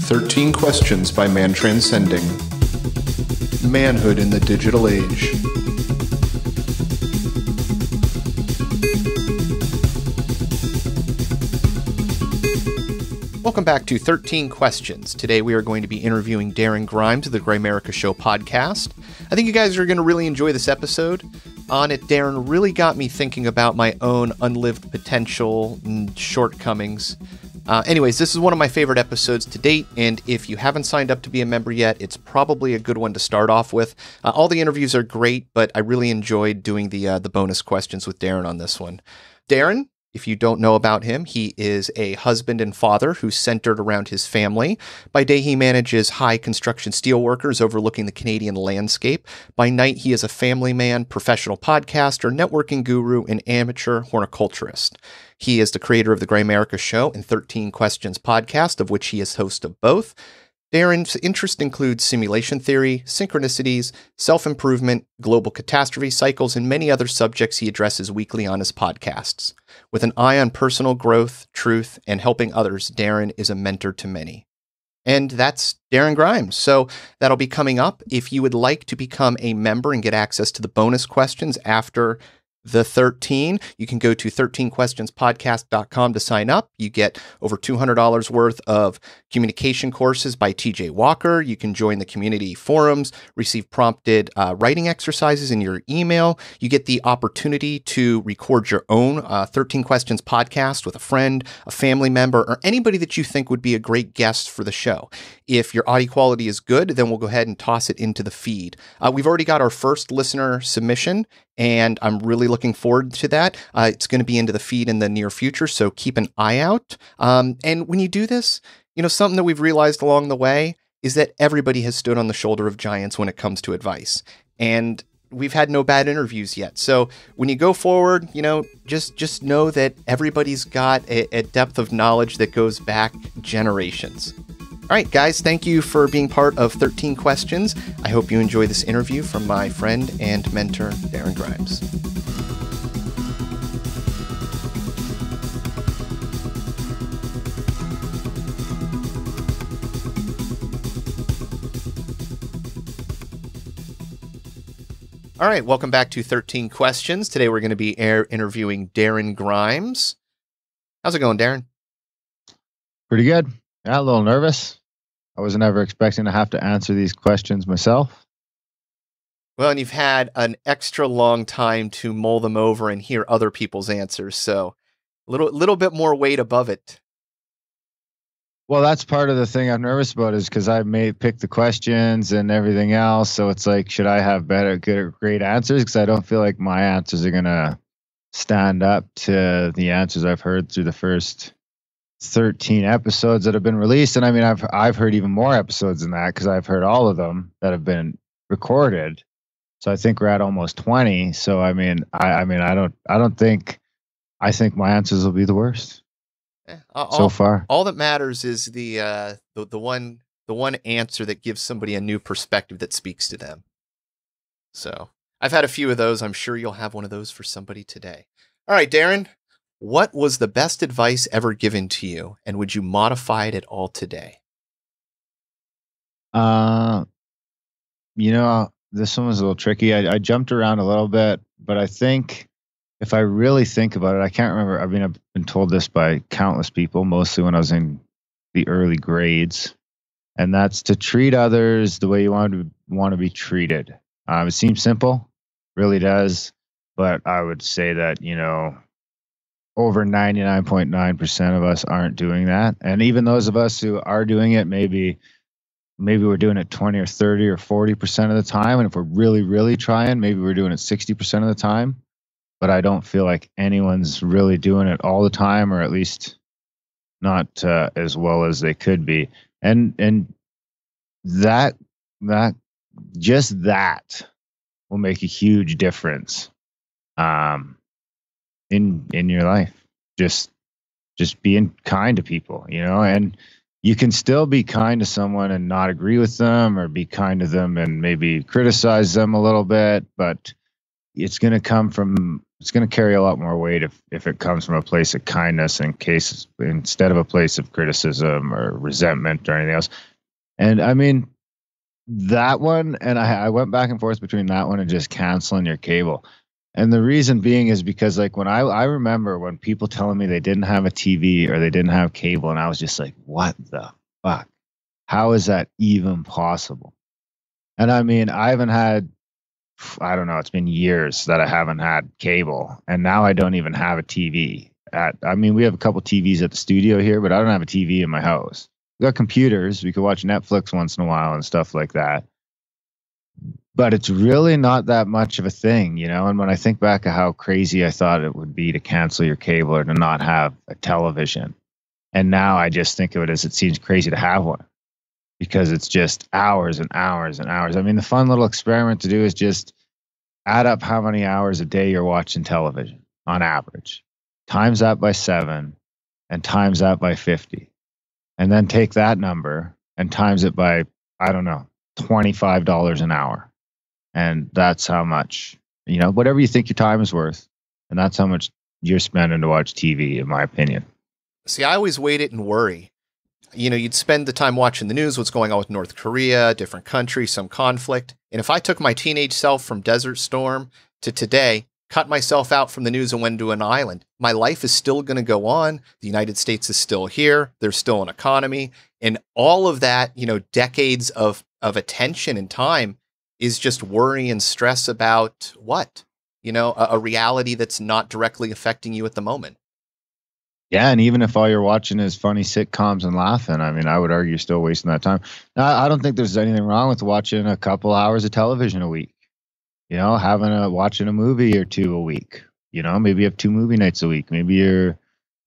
13 Questions by Mantranscending. Manhood in the Digital Age. Welcome back to 13 Questions. Today we are going to be interviewing Darren Grimes of the Grimerica Show Podcast. I think you guys are going to really enjoy this episode. On it, Darren really got me thinking about my own unlived potential and shortcomings. Anyways, this is one of my favorite episodes to date, and if you haven't signed up to be a member yet, it's probably a good one to start off with. All the interviews are great, but I really enjoyed doing the bonus questions with Darren on this one. Darren, if you don't know about him, he is a husband and father who's centered around his family. By day, he manages high construction steelworkers overlooking the Canadian landscape. By night, he is a family man, professional podcaster, networking guru, and amateur horticulturist. He is the creator of the Grimerica Show and 13 Questions podcast, of which he is host of both. Darren's interests include simulation theory, synchronicities, self-improvement, global catastrophe cycles, and many other subjects he addresses weekly on his podcasts. With an eye on personal growth, truth, and helping others, Darren is a mentor to many. And that's Darren Grimes. So that'll be coming up. If you would like to become a member and get access to the bonus questions after the 13, you can go to 13questionspodcast.com to sign up. You get over $200 worth of communication courses by TJ Walker. You can join the community forums, receive prompted writing exercises in your email. You get the opportunity to record your own 13 Questions podcast with a friend, a family member, or anybody that you think would be a great guest for the show. If your audio quality is good, then we'll go ahead and toss it into the feed. We've already got our first listener submission, and I'm really looking forward to that. It's going to be into the feed in the near future, so keep an eye out. And when you do this, something that we've realized along the way is that everybody has stood on the shoulder of giants when it comes to advice. And we've had no bad interviews yet. So when you go forward, just know that everybody's got a depth of knowledge that goes back generations. All right, guys, thank you for being part of 13 Questions. I hope you enjoy this interview from my friend and mentor, Darren Grimes. All right, welcome back to 13 Questions. Today we're going to be interviewing Darren Grimes. How's it going, Darren? Pretty good. Yeah, a little nervous. I wasn't ever expecting to have to answer these questions myself. Well, and you've had an extra long time to mull them over and hear other people's answers, so a little bit more weight above it. Well, that's part of the thing I'm nervous about is because I may pick the questions and everything else. So it's like, should I have great answers? Because I don't feel like my answers are going to stand up to the answers I've heard through the first 13 episodes that have been released. And I mean, I've heard even more episodes than that because I've heard all of them that have been recorded. So I think we're at almost 20. So I think my answers will be the worst so far. All that matters is the one answer that gives somebody a new perspective that speaks to them. So I've had a few of those. I'm sure you'll have one of those for somebody today. All right, Darren. What was the best advice ever given to you, and would you modify it at all today? This one was a little tricky. I jumped around a little bit, but I think if I really think about it, I can't remember. I mean, I've been told this by countless people, mostly when I was in the early grades, and that's to treat others the way you want to be treated. It seems simple, really does, but I would say that, over 99.9% of us aren't doing that. And even those of us who are doing it, maybe we're doing it 20 or 30 or 40% of the time. And if we're really, really trying, maybe we're doing it 60% of the time. But I don't feel like anyone's really doing it all the time, or at least not as well as they could be. And that will make a huge difference. In your life, just being kind to people, and you can still be kind to someone and not agree with them, or be kind to them and maybe criticize them a little bit, but it's going to carry a lot more weight if it comes from a place of kindness instead of a place of criticism or resentment or anything else. And I mean, that one, and I went back and forth between that one and just canceling your cable. And the reason being is because, like, when I remember when people telling me they didn't have a TV or they didn't have cable, and I was just like, what the fuck? How is that even possible? And I mean, I haven't had, I don't know, it's been years that I haven't had cable, and now I don't even have a TV. I mean, we have a couple TVs at the studio here, but I don't have a TV in my house. We got computers. We could watch Netflix once in a while and stuff like that. But it's really not that much of a thing, you know? And when I think back of how crazy I thought it would be to cancel your cable or to not have a television, and now I just think of it as it seems crazy to have one because it's just hours and hours and hours. I mean, the fun little experiment to do is just add up how many hours a day you're watching television on average, times that by 7 and times that by 50. And then take that number and times it by, I don't know, $25 an hour. And that's how much, you know, whatever you think your time is worth. And that's how much you're spending to watch TV, in my opinion. See, I always wait it and worry. You know, you'd spend the time watching the news, what's going on with North Korea, different countries, some conflict. And if I took my teenage self from Desert Storm to today, cut myself out from the news and went to an island, my life is still going to go on. The United States is still here. There's still an economy. And all of that, you know, decades of attention and time is just worry and stress about what? You know, a reality that's not directly affecting you at the moment. Yeah, and even if all you're watching is funny sitcoms and laughing, I mean, I would argue you're still wasting that time. Now, I don't think there's anything wrong with watching a couple hours of television a week. You know, watching a movie or two a week. You know, maybe you have 2 movie nights a week. Maybe you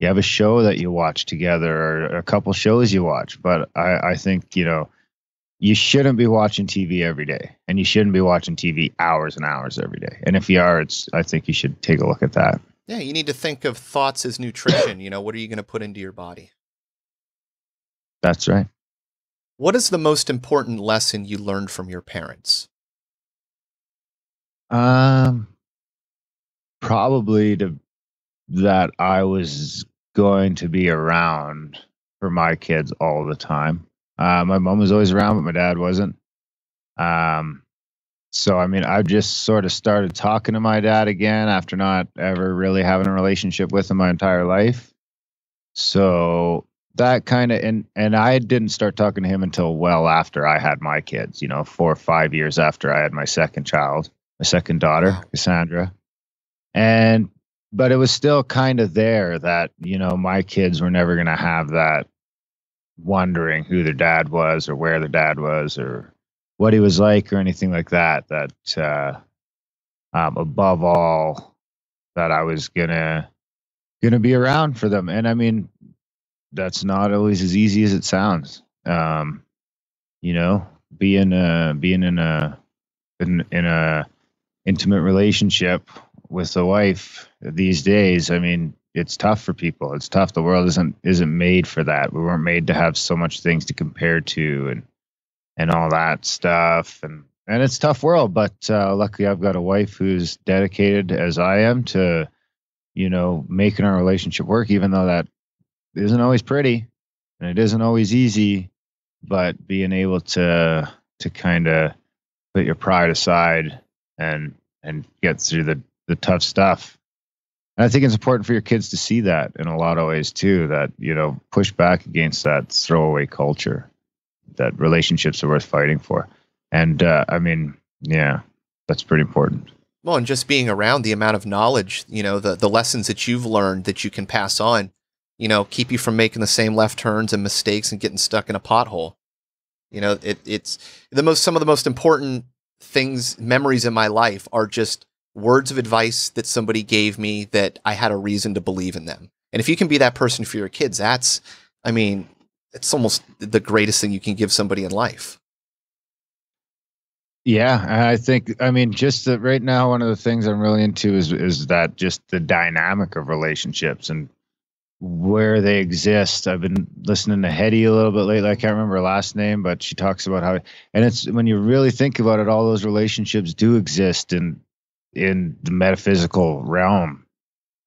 have a show that you watch together or a couple shows you watch. But I think, you know, you shouldn't be watching TV every day, and you shouldn't be watching TV hours and hours every day. And if you are, I think you should take a look at that. Yeah, you need to think of thoughts as nutrition. You know, what are you going to put into your body? That's right. What is the most important lesson you learned from your parents? Probably that I was going to be around for my kids all the time. My mom was always around, but my dad wasn't. So, I mean, I just sort of started talking to my dad again after not ever really having a relationship with him my entire life. So that kind of, and I didn't start talking to him until well after I had my kids, you know, 4 or 5 years after I had my second child, my second daughter, Cassandra. But it was still kind of there that, you know, my kids were never going to have that wondering who their dad was or where their dad was or what he was like or anything like that. That above all, that I was gonna be around for them. And I mean, that's not always as easy as it sounds. You know, being in a intimate relationship with a wife these days, I mean, it's tough for people. It's tough. The world isn't made for that. We weren't made to have so much things to compare to and all that stuff. And it's a tough world, but luckily I've got a wife who's dedicated as I am to, you know, making our relationship work, even though that isn't always pretty and it isn't always easy, but being able to kind of put your pride aside and get through the tough stuff. And I think it's important for your kids to see that in a lot of ways too, that, you know, push back against that throwaway culture, that relationships are worth fighting for. And I mean, yeah, that's pretty important. Well, and just being around the amount of knowledge, you know, the lessons that you've learned that you can pass on, you know, keep you from making the same left turns and mistakes and getting stuck in a pothole. You know, it's some of the most important things, memories in my life are just words of advice that somebody gave me that I had a reason to believe in them. And if you can be that person for your kids, that's, I mean, it's almost the greatest thing you can give somebody in life. Yeah, I think, I mean, just that right now, one of the things I'm really into is that just the dynamic of relationships and where they exist. I've been listening to Hetty a little bit lately. I can't remember her last name, but she talks about how, and it's when you really think about it, all those relationships do exist in in the metaphysical realm,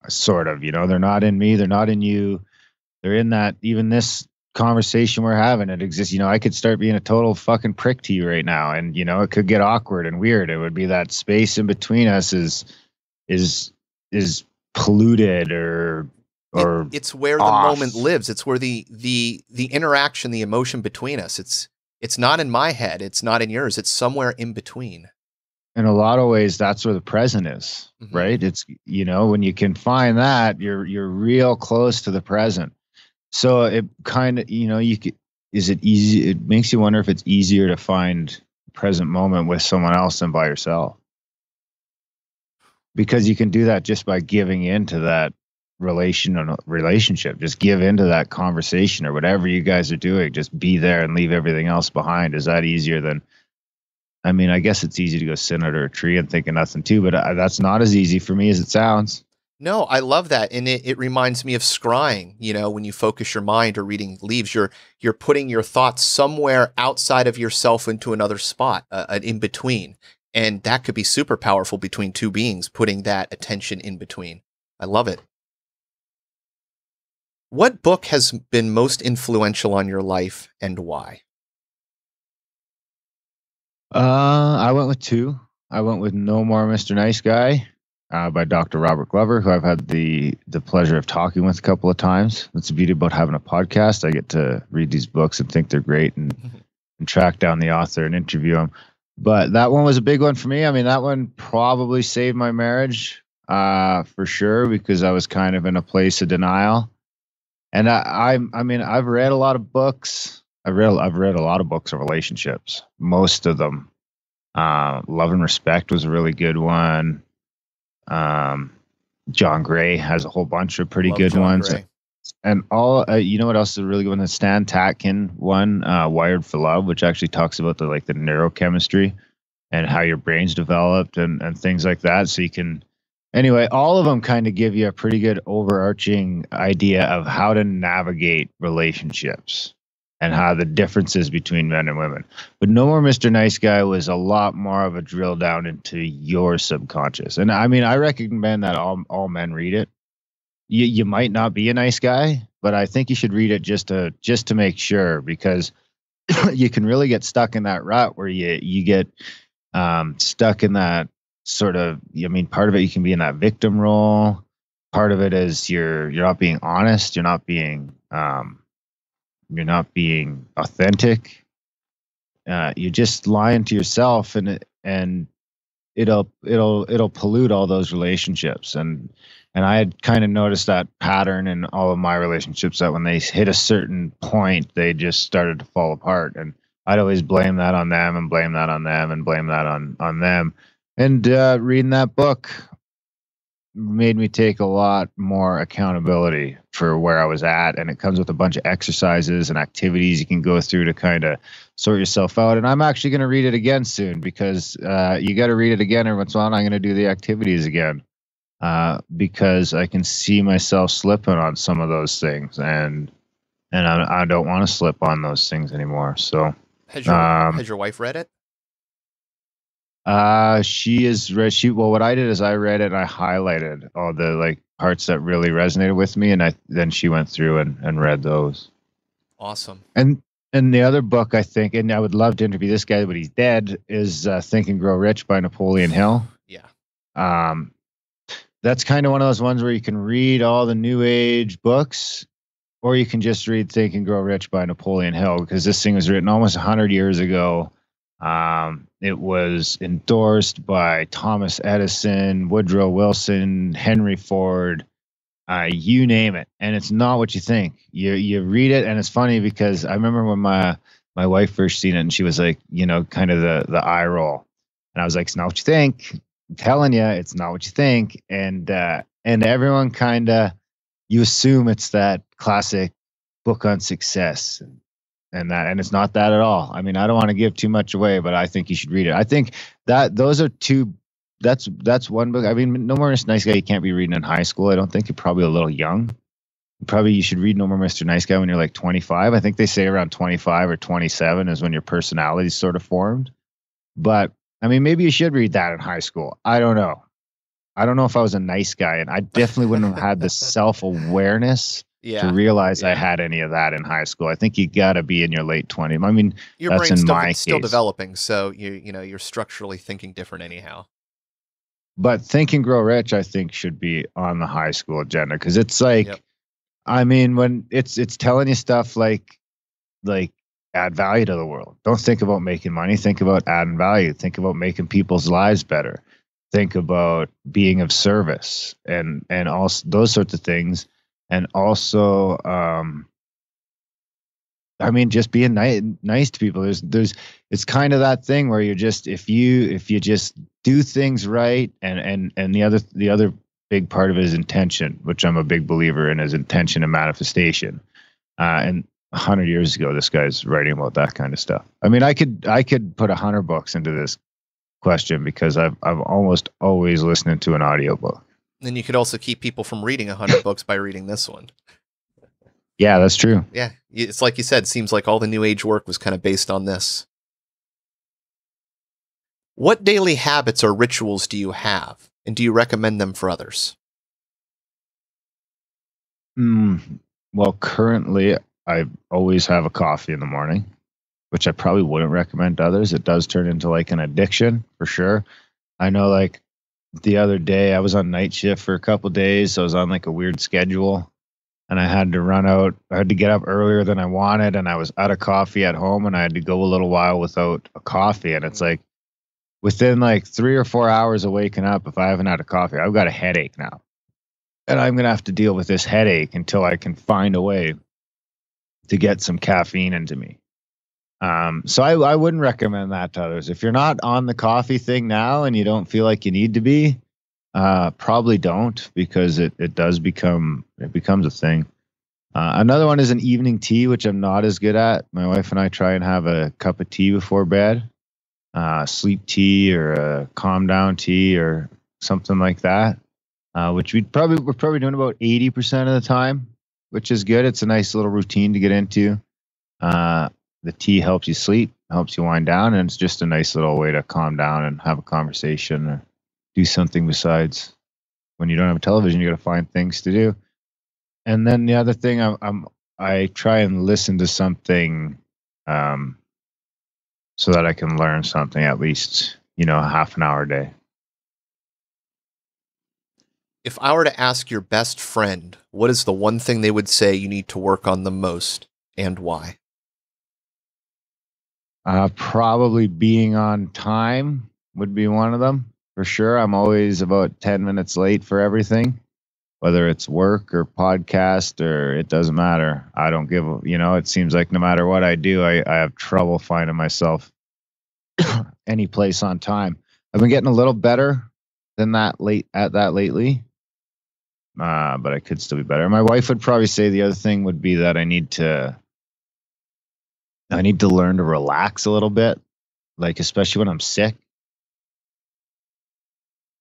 sort of, they're not in me, they're not in you. They're in that, even this conversation we're having, it exists. I could start being a total fucking prick to you right now, and it could get awkward and weird. It would be that space in between us is polluted or it's where off. The moment lives. It's where the interaction, the emotion between us. It's not in my head. It's not in yours. It's somewhere in between. In a lot of ways, that's where the present is, right? It's, when you can find that, you're real close to the present. So it kind of, is it easy? It makes you wonder if it's easier to find the present moment with someone else than by yourself. Because you can do that just by giving into that relationship. Just give into that conversation or whatever you guys are doing. Just be there and leave everything else behind. Is that easier than, I guess it's easy to go sit under a tree and think of nothing too, but that's not as easy for me as it sounds. No, I love that. And it reminds me of scrying, when you focus your mind or reading leaves, you're putting your thoughts somewhere outside of yourself into another spot, in between. And that could be super powerful between two beings, putting that attention in between. I love it. What book has been most influential on your life and why? I went with two. I went with No More Mr. Nice Guy. By Dr. Robert Glover, who I've had the pleasure of talking with a couple of times. That's the beauty about having a podcast. I get to read these books and think they're great and track down the author and interview them. But that one was a big one for me. That one probably saved my marriage for sure, because I was kind of in a place of denial. And I've read a lot of books. I've read a lot of books of relationships. Most of them. Love and Respect was a really good one. John Gray has a whole bunch of pretty good ones. Gray. And all, what else is a really good one? The Stan Tatkin one, Wired for Love, which actually talks about the neurochemistry and how your brain's developed and things like that. So you can, anyway, all of them kind of give you a pretty good overarching idea of how to navigate relationships and how the differences between men and women. But No More Mr. Nice Guy was a lot more of a drill down into your subconscious. And I recommend that all men read it. You might not be a nice guy, but I think you should read it just to make sure, because you can really get stuck in that rut where you get stuck in that sort of, part of it, you can be in that victim role. Part of it is you're not being honest. You're not being authentic. You're just lying to yourself, and it'll pollute all those relationships. And I had kind of noticed that pattern in all of my relationships, that when they hit a certain point, they just started to fall apart. And I'd always blame that on them and blame that on them and blame that on them. And reading that book made me take a lot more accountability for where I was at. And it comes with a bunch of exercises and activities you can go through to kind of sort yourself out. And I'm actually going to read it again soon, because you got to read it again every once in a while. I'm going to do the activities again, because I can see myself slipping on some of those things, and I don't want to slip on those things anymore. So has your wife read it? She is read. What I did is I read it and I highlighted all the parts that really resonated with me, and then she went through and read those. Awesome. And the other book, I think, and I would love to interview this guy, but he's dead, is Think and Grow Rich by Napoleon Hill. Yeah. That's kind of one of those ones where you can read all the New Age books, or you can just read Think and Grow Rich by Napoleon Hill, because this thing was written almost 100 years ago. It was endorsed by Thomas Edison, Woodrow Wilson, Henry Ford, you name it. And it's not what you think. You read it, and it's funny because I remember when my wife first seen it, and she was like, kind of the eye roll. And I was like, it's not what you think. I'm telling you, it's not what you think. And everyone kind of, you assume it's that classic book on success. And it's not that at all. I don't want to give too much away, but I think you should read it. I think that those are two. That's one book. No More Mr. Nice Guy you can't be reading in high school. I don't think. You're probably a little young. Probably you should read No More Mr. Nice Guy when you're like 25. I think they say around 25 or 27 is when your personality is sort of formed. But maybe you should read that in high school. I don't know. I don't know if I was a nice guy, and I definitely wouldn't have had the self-awareness to realize I had any of that in high school. I think you got to be in your late 20s. I mean, your that's brain's in my still case. developing, so you're structurally thinking different anyhow. But Think and Grow Rich, I think, should be on the high school agenda, because it's like, I mean, when it's telling you stuff like add value to the world. Don't think about making money. Think about adding value. Think about making people's lives better. Think about being of service and also those sorts of things. And also, I mean, just being nice to people. It's kind of that thing where you're just, if you just do things right, and the other big part of it is intention, which I'm a big believer in, is intention and manifestation. And 100 years ago, this guy's writing about that kind of stuff. I mean, I could put 100 books into this question, because I've almost always listening to an audiobook. Then you could also keep people from reading 100 books by reading this one. Yeah, that's true. Yeah, it's like you said, seems like all the New Age work was kind of based on this. What daily habits or rituals do you have, and do you recommend them for others? Well, currently, I always have a coffee in the morning, which I probably wouldn't recommend to others. It does turn into like an addiction for sure. I know, like the other day I was on night shift for a couple of days. So I was on like a weird schedule, and I had to run out. I had to get up earlier than I wanted, and I was out of coffee at home, and I had to go a little while without a coffee. And it's like within like 3 or 4 hours of waking up, if I haven't had a coffee, I've got a headache now. And I'm going to have to deal with this headache until I can find a way to get some caffeine into me. So I wouldn't recommend that to others. If you're not on the coffee thing now and you don't feel like you need to be, probably don't, because it becomes a thing. Another one is an evening tea, which I'm not as good at. My wife and I try and have a cup of tea before bed, sleep tea or a calm down tea or something like that, which we're probably doing about 80% of the time, which is good. It's a nice little routine to get into. The tea helps you sleep, helps you wind down, and it's just a nice little way to calm down and have a conversation or do something besides. When you don't have a television, you got to find things to do. And then the other thing, I try and listen to something, so that I can learn something, at least, half an hour a day. If I were to ask your best friend, what is the one thing they would say you need to work on the most, and why? Probably being on time would be one of them, for sure. I'm always about 10 minutes late for everything, whether it's work or podcast, or it doesn't matter. I don't give it seems like no matter what I do, I have trouble finding myself any place on time. I've been getting a little better than that lately. But I could still be better. My wife would probably say the other thing would be that I need to learn to relax a little bit, like especially when I'm sick.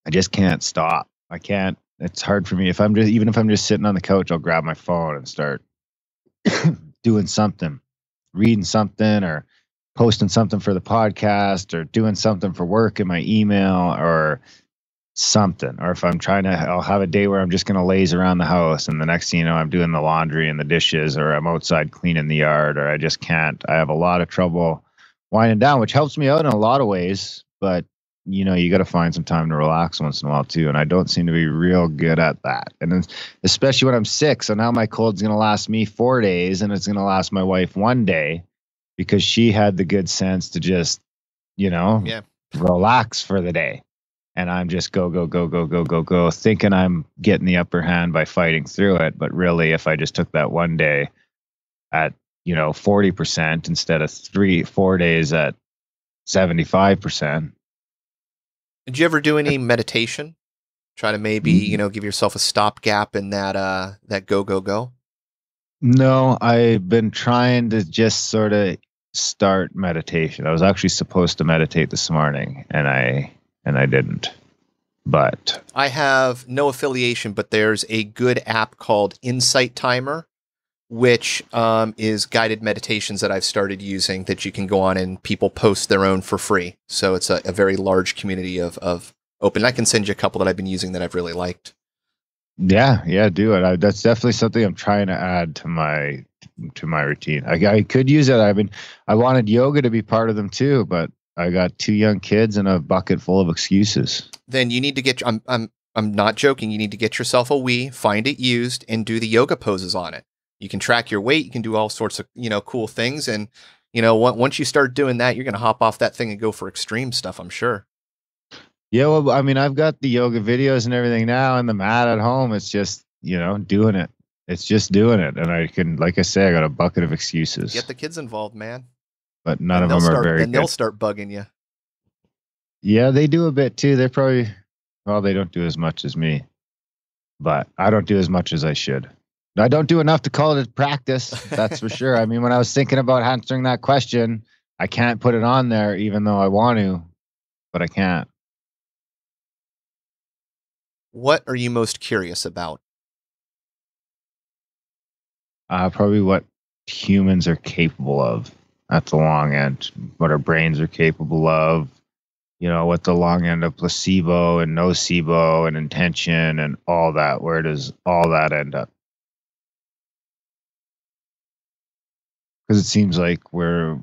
I just can't stop. I can't. It's hard for me. If I'm just sitting on the couch, I'll grab my phone and start doing something, reading something, or posting something for the podcast, or doing something for work in my email, or something. Or if I'll have a day where I'm just going to laze around the house, and the next thing you know, I'm doing the laundry and the dishes, or I'm outside cleaning the yard, or I just can't. I have a lot of trouble winding down, which helps me out in a lot of ways, but you got to find some time to relax once in a while too. And I don't seem to be real good at that. And then, especially when I'm sick. So now my cold's going to last me 4 days, and it's going to last my wife 1 day, because she had the good sense to just, relax for the day. And I'm just go, thinking I'm getting the upper hand by fighting through it. But really, if I just took that 1 day at, 40% instead of 3-4 days at 75%. Did you ever do any meditation? Try to maybe, give yourself a stopgap in that go. No, I've been trying to just sort of start meditation. I was actually supposed to meditate this morning, and I didn't. But I have no affiliation, but there's a good app called Insight Timer, which is guided meditations that I've started using, that you can go on and people post their own for free. So it's a very large community of open. I can send you a couple that I've been using that I've really liked. Yeah, do it. That's definitely something I'm trying to add to my routine. I could use it. I wanted yoga to be part of them too, but I got 2 young kids and a bucket full of excuses. Then you need to get. I'm not joking. You need to get yourself a Wii, find it used, and do the yoga poses on it. You can track your weight. You can do all sorts of cool things, and once you start doing that, you're gonna hop off that thing and go for extreme stuff, I'm sure. Yeah, well, I mean, I've got the yoga videos and everything now, and the mat at home. It's just doing it. It's just doing it, and I can, like I say, I got a bucket of excuses. Get the kids involved, man. But none of them are very good. And they'll start bugging you. Yeah, they do a bit too. They don't do as much as me, but I don't do as much as I should. I don't do enough to call it a practice. That's for sure. I mean, when I was thinking about answering that question, I can't put it on there, even though I want to, but I can't. What are you most curious about? Probably what humans are capable of at the long end, what our brains are capable of, what the long end of placebo and nocebo and intention and all that, where does all that end up? Because it seems like we're,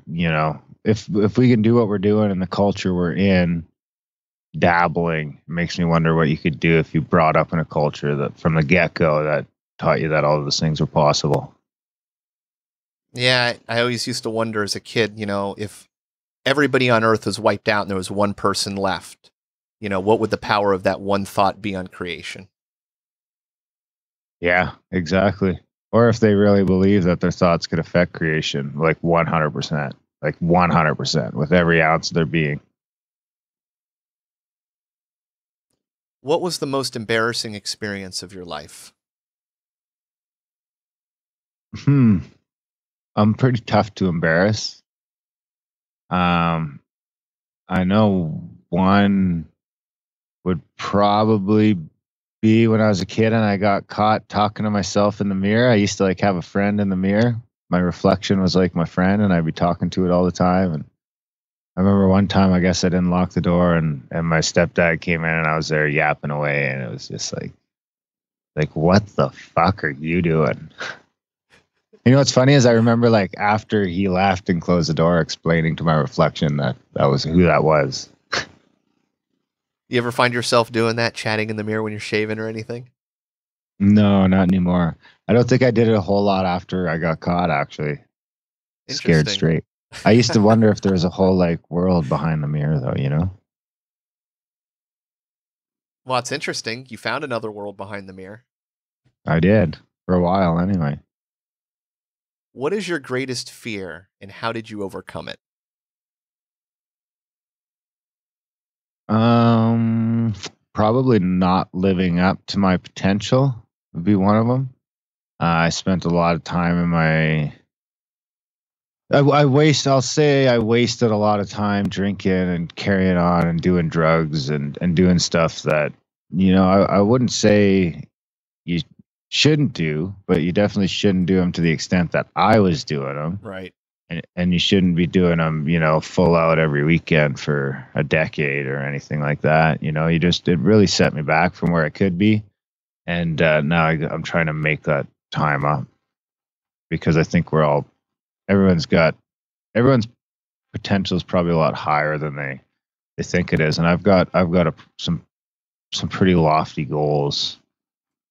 if we can do what we're doing in the culture we're in, dabbling, it makes me wonder what you could do if you brought up in a culture that from the get-go that taught you that all of those things were possible. Yeah, I always used to wonder as a kid, if everybody on Earth was wiped out and there was one person left, what would the power of that one thought be on creation? Yeah, exactly. Or if they really believe that their thoughts could affect creation, like 100%, with every ounce of their being. What was the most embarrassing experience of your life? I'm pretty tough to embarrass. I know one would probably be when I was a kid and I got caught talking to myself in the mirror. I used to have a friend in the mirror. My reflection was like my friend, and I'd be talking to it all the time. And I remember one time, I guess I didn't lock the door, and my stepdad came in, and I was there yapping away, and it was just like, what the fuck are you doing? What's funny is I remember after he left and closed the door, explaining to my reflection that was who that was. You ever find yourself doing that, chatting in the mirror when you're shaving or anything? No, not anymore. I don't think I did it a whole lot after I got caught, actually. Scared straight. I used to wonder if there was a whole world behind the mirror, though, Well, it's interesting. You found another world behind the mirror. I did, for a while anyway. What is your greatest fear, and how did you overcome it? Probably not living up to my potential would be one of them. I spent a lot of time in I wasted a lot of time drinking and carrying on and doing drugs and doing stuff that, I wouldn't say you shouldn't do, but you definitely shouldn't do them to the extent that I was doing them. Right. And you shouldn't be doing them, full out every weekend for a decade or anything like that. It really set me back from where I could be. And now I'm trying to make that time up, because I think everyone's potential is probably a lot higher than they think it is. And I've got some pretty lofty goals.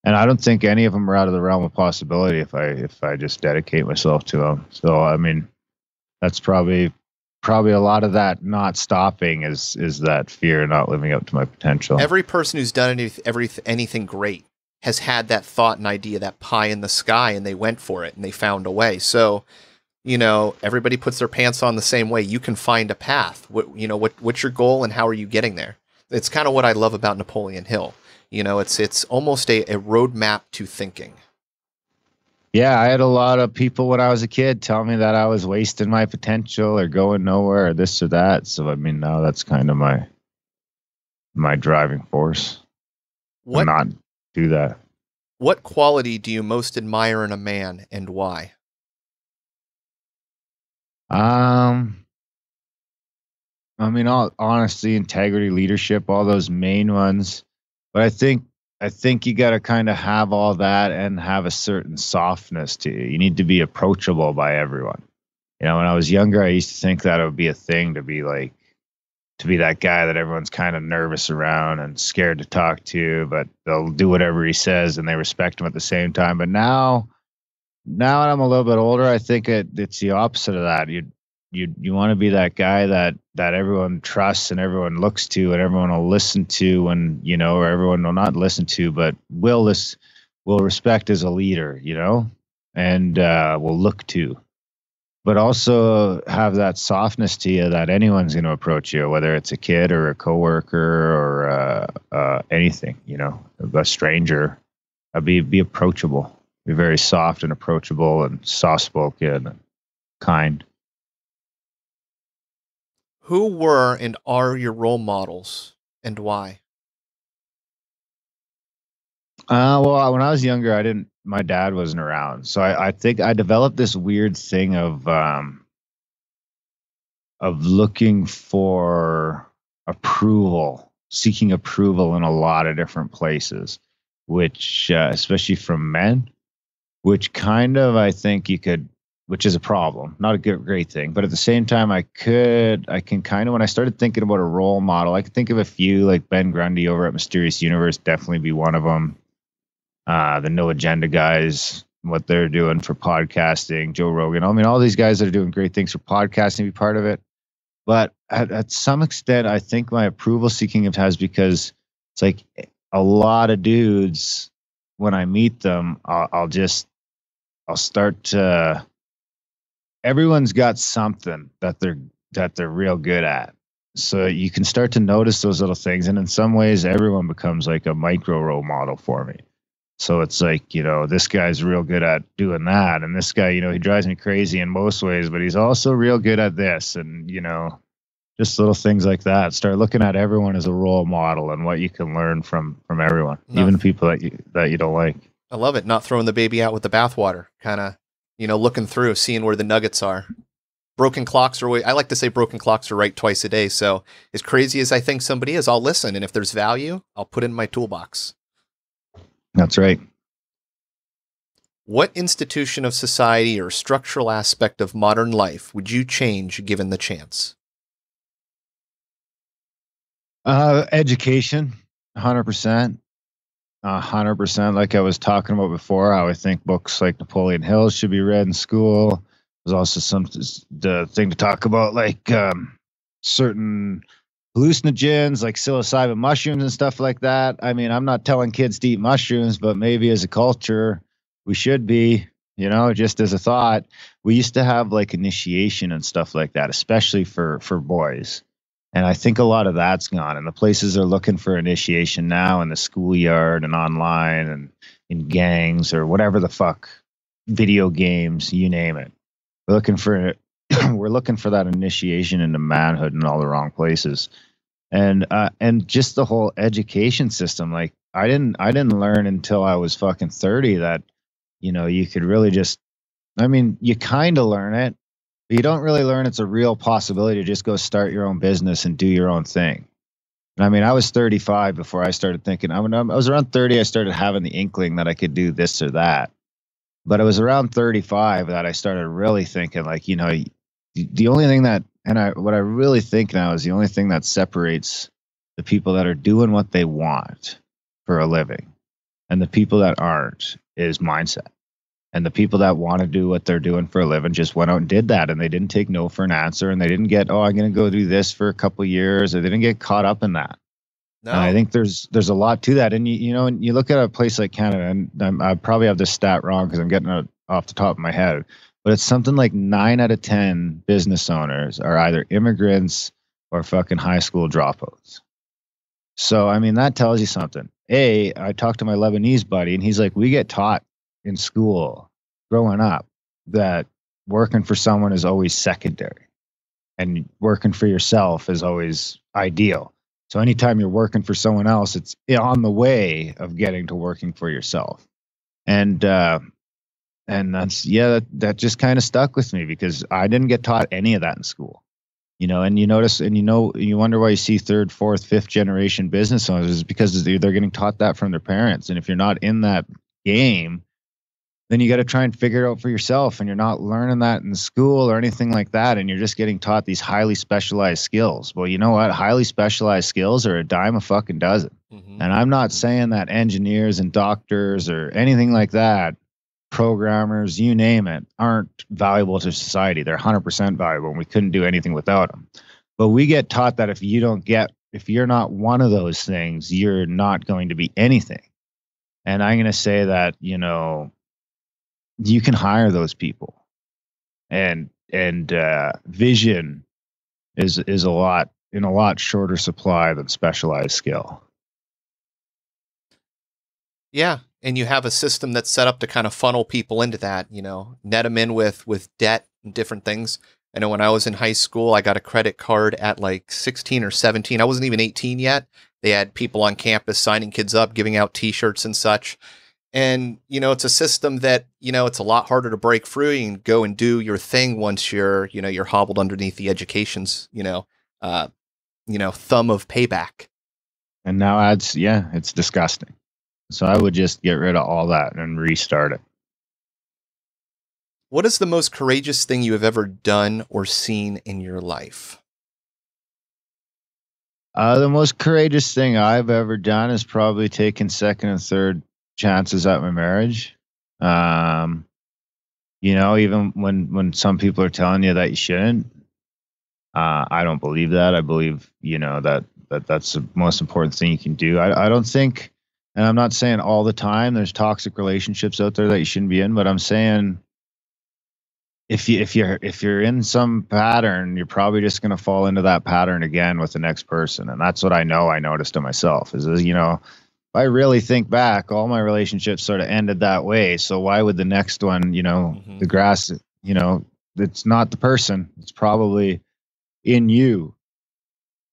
And I don't think any of them are out of the realm of possibility if I just dedicate myself to them. So, I mean, that's probably a lot of that not stopping is that fear of not living up to my potential. Every person who's done anything great has had that thought and idea, that pie in the sky, and they went for it and they found a way. So, everybody puts their pants on the same way. You can find a path. What's your goal and how are you getting there? It's kind of what I love about Napoleon Hill. It's almost a roadmap to thinking. Yeah, I had a lot of people when I was a kid tell me that I was wasting my potential or going nowhere or this or that. So, I mean, now that's kind of my driving force. To not do that. What quality do you most admire in a man, and why? I mean, all honesty, integrity, leadership, all those main ones. But I think you got to kind of have all that and have a certain softness to you. You need to be approachable by everyone. When I was younger, I used to think that it would be a thing to be like, to be that guy that everyone's kind of nervous around and scared to talk to, but they'll do whatever he says and they respect him at the same time. But now that I'm a little bit older, I think it's the opposite of that. You want to be that guy that everyone trusts and everyone looks to and everyone will listen to, when or everyone will not listen to, but will respect as a leader, and will look to. But also have that softness to you that anyone's going to approach you, whether it's a kid or a coworker or anything, a stranger. Be approachable. Be very soft and approachable and soft-spoken and kind. Who were and are your role models, and why? Well, when I was younger, my dad wasn't around. So I think I developed this weird thing of looking for approval, seeking approval in a lot of different places, which, especially from men, which kind of, I think which is a problem, not a great thing. But at the same time, I can kind of, when I started thinking about a role model, I could think of a few, like Ben Grundy over at Mysterious Universe, definitely be one of them. The No Agenda guys, what they're doing for podcasting, Joe Rogan. I mean, all these guys that are doing great things for podcasting, be part of it. But at some extent, I think my approval seeking has, because it's like a lot of dudes, when I meet them, I'll start to, everyone's got something that they're real good at. So you can start to notice those little things. And in some ways, everyone becomes like a micro role model for me. So it's like, this guy's real good at doing that. And this guy, he drives me crazy in most ways, but he's also real good at this. And, just little things like that. Start looking at everyone as a role model and what you can learn from everyone, even the people that you don't like. I love it. Not throwing the baby out with the bathwater, kind of, looking through, seeing where the nuggets are. Broken clocks I like to say broken clocks are right twice a day. So as crazy as I think somebody is, I'll listen. And if there's value, I'll put it in my toolbox. That's right. What institution of society or structural aspect of modern life would you change given the chance? Education, 100%. 100%. Like I was talking about before, how I think books like Napoleon Hill should be read in school. There's also the thing to talk about, like certain hallucinogens like psilocybin mushrooms and stuff like that. I mean, I'm not telling kids to eat mushrooms, but maybe as a culture, we should be, just as a thought. We used to have like initiation and stuff like that, especially for boys. And I think a lot of that's gone. And the places are looking for initiation now in the schoolyard and online and in gangs or whatever the fuck, video games, you name it. We're looking for that initiation into manhood in all the wrong places. And just the whole education system. Like I didn't learn until I was fucking 30 that, you could really you kind of learn it, but you don't really learn it's a real possibility to just go start your own business and do your own thing. And I mean, I was 35 before I started thinking. I was around 30, I started having the inkling that I could do this or that. But it was around 35 that I started really thinking, like, the only thing what I really think now is the only thing that separates the people that are doing what they want for a living and the people that aren't is mindset. And the people that want to do what they're doing for a living just went out and did that, and they didn't take no for an answer, and they didn't get, I'm going to go do this for a couple of years, or they didn't get caught up in that. No. And I think there's a lot to that. And you look at a place like Canada, and I probably have this stat wrong because I'm getting it off the top of my head, but it's something like 9 out of 10 business owners are either immigrants or fucking high school dropouts. So, I mean, that tells you something. I talked to my Lebanese buddy, and he's like, we get taught in school growing up that working for someone is always secondary and working for yourself is always ideal. So anytime you're working for someone else, it's on the way of getting to working for yourself. And that's, that just kind of stuck with me because I didn't get taught any of that in school. And you notice, and you wonder why you see third, fourth, fifth generation business owners is because they're getting taught that from their parents. And if you're not in that game, then you got to try and figure it out for yourself. And you're not learning that in school or anything like that. And you're just getting taught these highly specialized skills. Well, you know what? Highly specialized skills are a dime a fucking dozen. Mm-hmm. And I'm not saying that engineers and doctors or anything like that, programmers, you name it, aren't valuable to society. They're 100% valuable, and we couldn't do anything without them. But we get taught that if you're not one of those things, you're not going to be anything. And I'm going to say that, you can hire those people, and vision is a lot shorter supply than specialized skill. Yeah. And you have a system that's set up to kind of funnel people into that, net them in with debt and different things. I know when I was in high school, I got a credit card at like 16 or 17. I wasn't even 18 yet. They had people on campus signing kids up, giving out T-shirts and such. And, it's a system that, it's a lot harder to break through. You can go and do your thing once you're hobbled underneath the education's, thumb of payback. And now it's disgusting. So I would just get rid of all that and restart it. What is the most courageous thing you have ever done or seen in your life? The most courageous thing I've ever done is probably taking second and third chances at my marriage. Even when some people are telling you that you shouldn't, I don't believe that. I believe, that's the most important thing you can do. I don't think. And I'm not saying all the time there's toxic relationships out there that you shouldn't be in, but I'm saying if you're in some pattern, you're probably just going to fall into that pattern again with the next person. And that's what I noticed to myself is, if I really think back, all my relationships sort of ended that way. So why would the next one, mm-hmm. the grass, it's not the person, it's probably in you.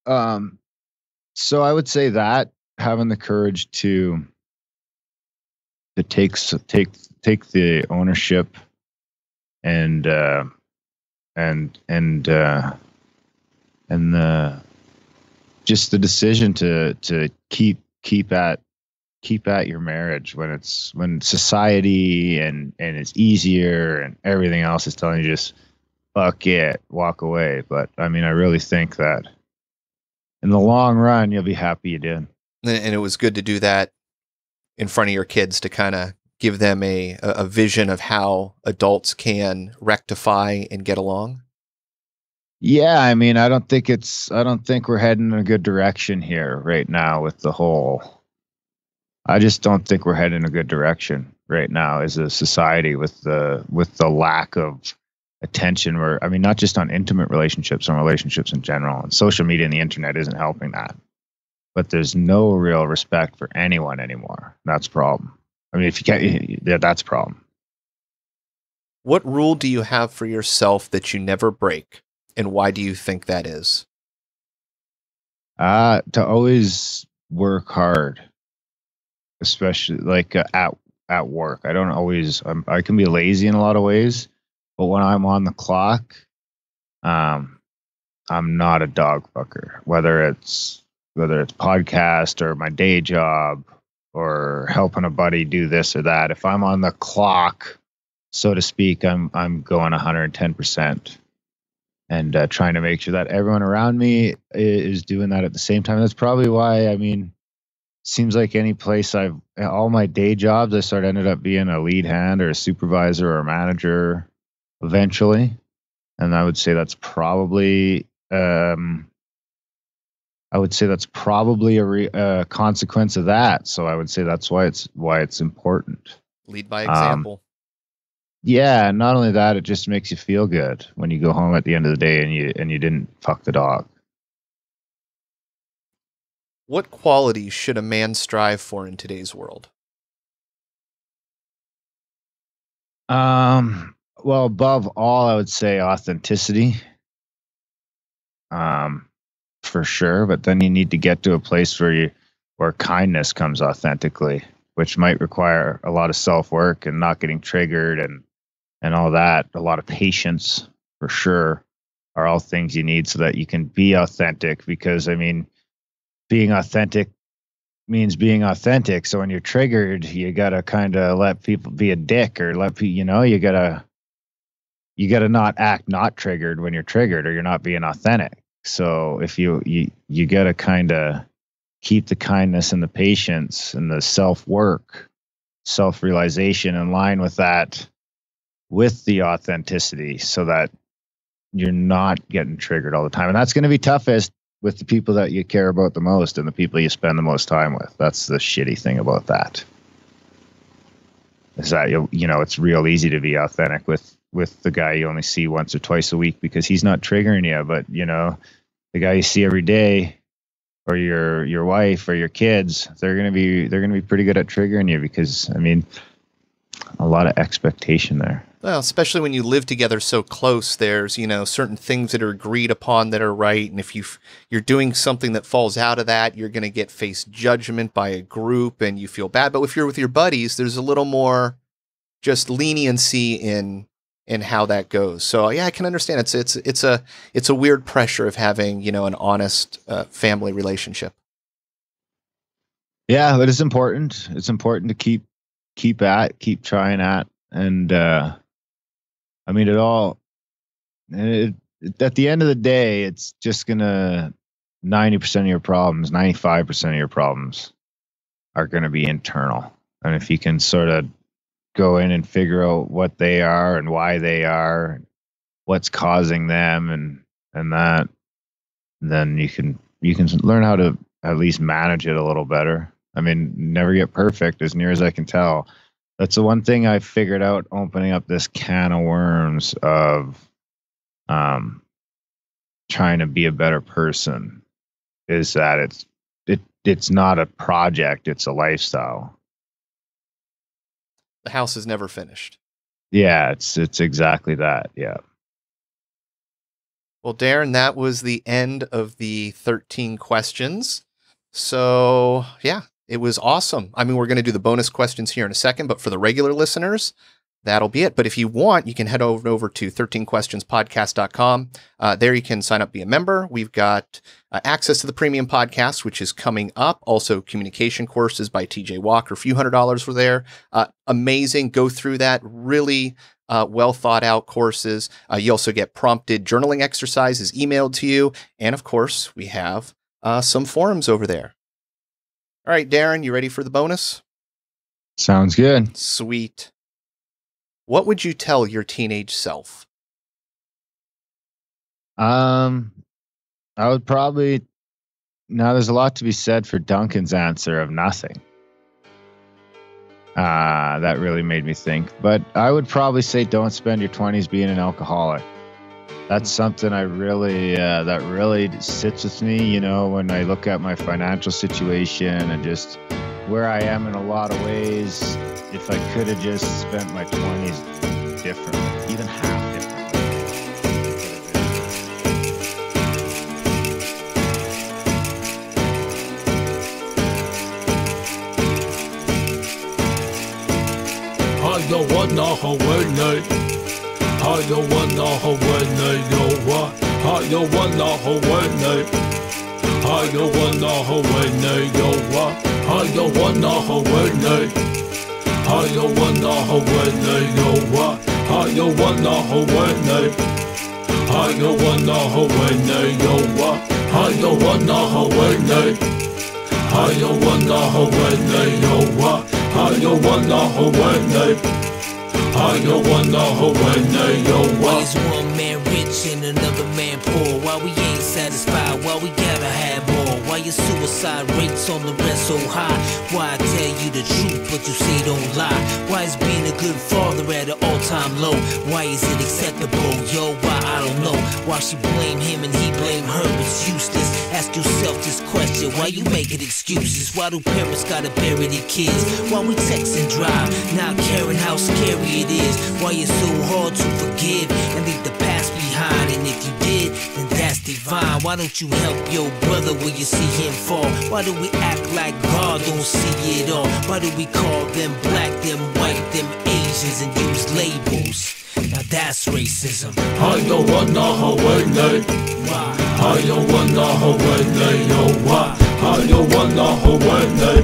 So I would say that, having the courage to take the ownership and the just the decision to keep at your marriage when society and it's easier and everything else is telling you just fuck it, walk away. But I mean, I really think that in the long run, you'll be happy you did. And it was good to do that in front of your kids to kind of give them a vision of how adults can rectify and get along. Yeah, I mean, I don't think we're heading in a good direction here right now with the whole. I just don't think we're heading in a good direction right now as a society with the lack of attention. Not just on intimate relationships, on relationships in general. And social media and the internet isn't helping that. But there's no real respect for anyone anymore. That's a problem. I mean, if you can't, that's a problem. What rule do you have for yourself that you never break? And why do you think that is? To always work hard, especially like at work. I don't always, I can be lazy in a lot of ways, but when I'm on the clock, I'm not a dog fucker, whether it's podcast or my day job or helping a buddy do this or that. If I'm on the clock, so to speak, I'm going 110% and trying to make sure that everyone around me is doing that at the same time. That's probably why, seems like any place all my day jobs, I ended up being a lead hand or a supervisor or a manager eventually. And I would say that's probably, a consequence of that. So I would say that's why it's important. Lead by example. Yeah, and not only that, it just makes you feel good when you go home at the end of the day and you didn't fuck the dog. What qualities should a man strive for in today's world? Well, above all, I would say authenticity. For sure, but then you need to get to a place where kindness comes authentically, which might require a lot of self-work and not getting triggered and all that, a lot of patience for sure. are all things you need so that you can be authentic. Because, I mean, being authentic means being authentic. So when you're triggered, you got to kind of let people be a dick, or let people, you got to not act not triggered when you're triggered, or you're not being authentic. So if you got to kind of keep the kindness and the patience and the self-work, self-realization in line with that, with the authenticity, so that you're not getting triggered all the time. And that's going to be toughest with the people that you care about the most and the people you spend the most time with. That's the shitty thing about that. Is that, it's real easy to be authentic with the guy you only see once or twice a week because he's not triggering you. But, the guy you see every day, or your wife or your kids, they're going to be pretty good at triggering you, because, I mean, a lot of expectation there. Well, especially when you live together so close, there's, certain things that are agreed upon that are right. And if you're doing something that falls out of that, you're going to get face judgment by a group and you feel bad. But if you're with your buddies, there's a little more just leniency in how that goes. So yeah, I can understand. It's a weird pressure of having, an honest family relationship. Yeah, but it's important. It's important to keep trying at. And, I mean, at the end of the day, it's just 90% of your problems, 95% of your problems are going to be internal. And if you can sort of go in and figure out what they are and why they are, what's causing them and that, then you can learn how to at least manage it a little better. I mean, never get perfect, as near as I can tell. That's the one thing I figured out opening up this can of worms of trying to be a better person, is that it's not a project, it's a lifestyle. The house is never finished. Yeah, it's exactly that. Yeah. Well, Darren, that was the end of the 13 questions. So yeah, it was awesome. I mean, we're going to do the bonus questions here in a second, but for the regular listeners, that'll be it. But if you want, you can head over to 13questionspodcast.com. There you can sign up, be a member. We've got access to the premium podcast, which is coming up. Also, communication courses by TJ Walker. A few $100s were there. Amazing. Go through that. Really well thought out courses. You also get prompted journaling exercises emailed to you. And of course, we have some forums over there. All right, Darren, you ready for the bonus? Sounds good. Sweet. What would you tell your teenage self? I would probably... Now, there's a lot to be said for Duncan's answer of nothing. That really made me think. But I would probably say don't spend your 20s being an alcoholic. That's something I really, that really sits with me, when I look at my financial situation and just where I am in a lot of ways. If I could have just spent my 20s differently, even half differently. I don't want no Hawaii. I don't want no Hawaii, yo, what? I don't want no Hawaii. I don't want no Hawaii, yo, what? I don't want no Hawaii. I don't want no Hawaii, yo, what? I don't want no Hawaii. I don't want no Hawaii, yo, what? I don't want no Hawaii. I don't want no Hawaii, yo, what? I don't want no Hawaii. I don't want no Hawaii, yo, why is one man rich and another man poor? Why we ain't satisfied? Why we gotta have more? Why your suicide rates on the rest so high? Why I tell you the truth but you say don't lie? Why is being a good father at an all-time low? Why is it acceptable? Yo, why? I don't know. Why she blame him and he blame her? It's useless. Ask yourself this question. Why you making excuses? Why do parents gotta bury their kids? Why we text and drive, not caring how scary it is? Why it's so hard to forgive and leave the past behind? And if you did, then that's divine. Why don't you help your brother when you see him fall? Why do we act like God don't see it all? Why do we call them black, them white, them Asians and use labels? Now that's racism. I don't wanna holiday. I don't wanna holiday, yo, why? I don't wanna holiday.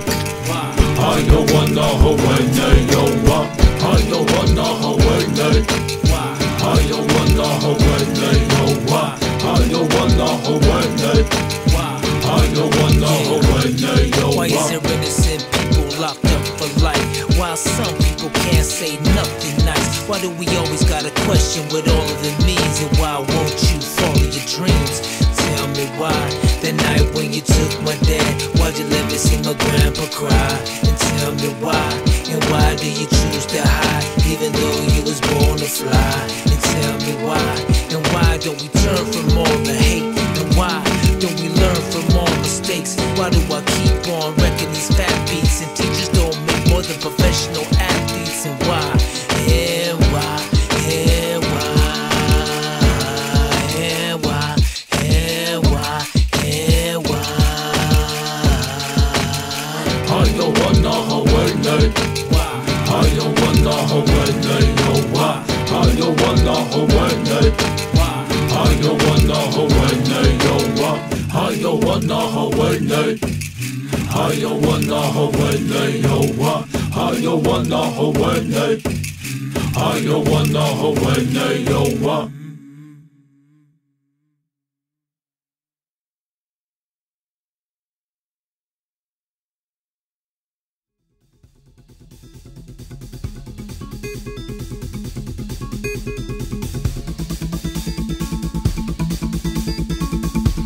I don't wanna holiday, yo, why? I don't wanna holiday. I don't wanna holiday, yo, why? I don't wanna holiday. I don't wanna holiday, yo, why? Why is there innocent people locked up for life, while some people can't say nothing nice? Why do we always gotta question what all of it means? And why won't you follow your dreams? Tell me why, the night when you took my dad, why'd you let me see my grandpa cry? And tell me why, and why do you choose to hide, even though you was born to fly? And tell me why, and why don't we turn from all the hate? And why don't we learn from all mistakes? Why do I keep on wrecking these fat beats? And teachers don't make more than professional athletes? And why, and why, and why, and why, and why, and why? I don't wanna holiday. I don't wanna holiday, yo, why? I don't wanna holiday. I don't wanna holiday, yo, why? I don't wanna holiday. I don't wanna holiday, yo, why? I don't wanna holiday. I don't wanna holiday, yo, why?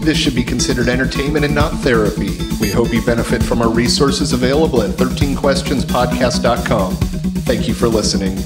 This should be considered entertainment and not therapy. We hope you benefit from our resources available at 13questionspodcast.com. Thank you for listening.